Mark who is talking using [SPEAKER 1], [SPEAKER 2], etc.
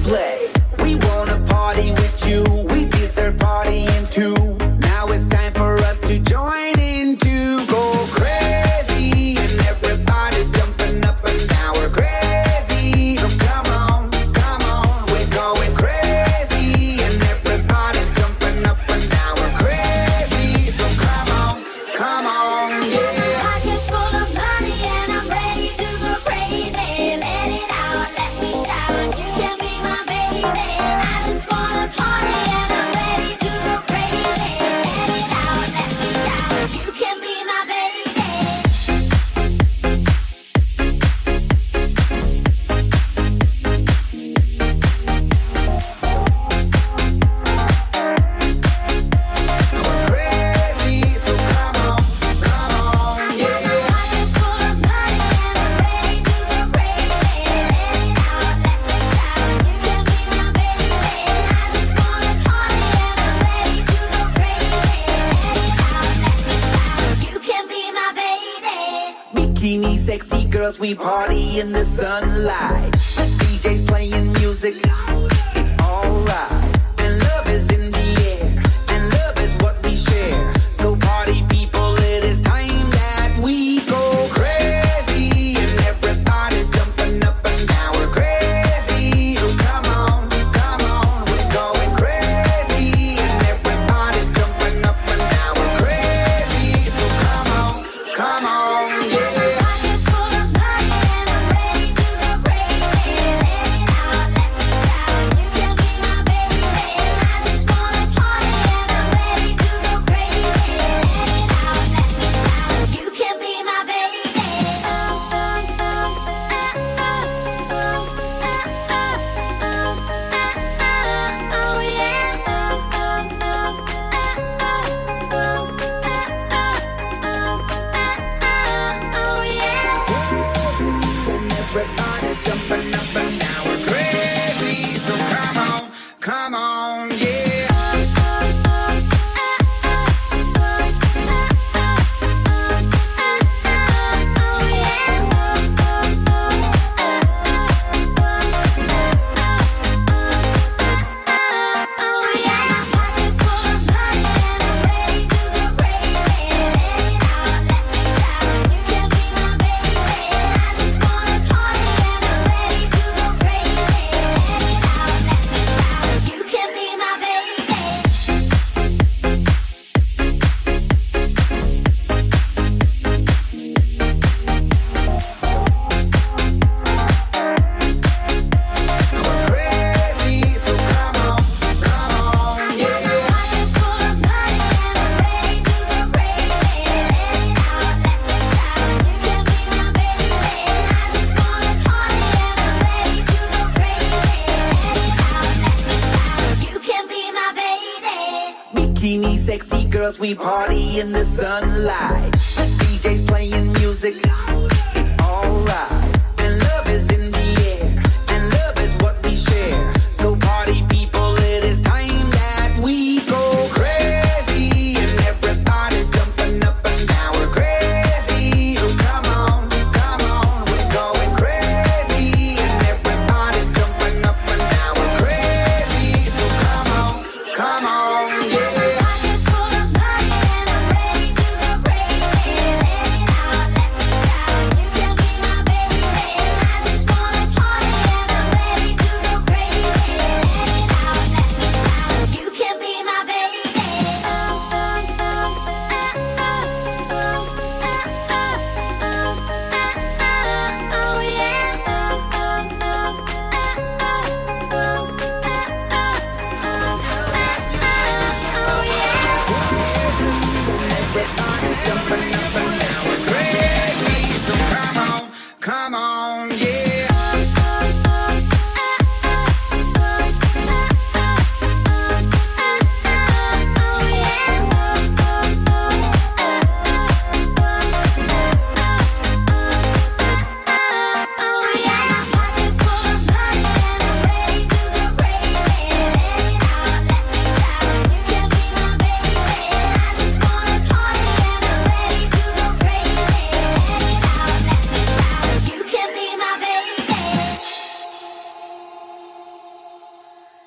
[SPEAKER 1] play. We wanna party with you, we deserve partying too. Now it's time for us to join in to go crazy, and everybody's jumping up and down. We're crazy, so come on, we're going crazy, and everybody's jumping up and down. We're crazy, so come on, yeah.
[SPEAKER 2] Pockets full of money and I'm ready to go crazy. Let it out, let me shout. You can be my baby. I just wanna party and I'm ready to go crazy. Let it out, let me shout. You can be my baby.
[SPEAKER 1] We're crazy, so come on, yeah.
[SPEAKER 2] Pockets full of money and I'm ready to go crazy. Let it out, let me shout. You can be my baby. I just wanna party and I'm ready to go crazy. Let it out, let me shout. You can be my baby.
[SPEAKER 1] Bikini sexy girls, we party in the sunlight. The DJ's playing music, it's alright. And love is in the air, and love is what we share. So party people, it is time that we go crazy, and everybody's jumping up and down. We're crazy, so come on, we're going crazy, and everybody's jumping up and down. We're crazy, so come on, yeah.
[SPEAKER 2] Pockets full of money and I'm ready to go crazy. Let it out, let me shout. You can be my baby. I just wanna party and I'm ready to go crazy. Let it out, let me shout. You can be my baby. Oh yeah.
[SPEAKER 1] Everybody jumping up and down. We're crazy, so come on, yeah.
[SPEAKER 2] Pockets full of money and I'm ready to go crazy. Let it out, let me shout. You can be my baby. I just wanna party and I'm ready to go crazy. Let it out, let me shout. You can be my baby.
[SPEAKER 1] We're crazy, so come on, yeah.
[SPEAKER 2] Pockets full of money and I'm ready to go crazy. Let it out, let me shout. You can be my baby. I just wanna party and I'm ready to go crazy. Let it out, let me shout. You can be my baby.
[SPEAKER 1] Bikini sexy girls, we party in the sunlight. The DJ's playing music,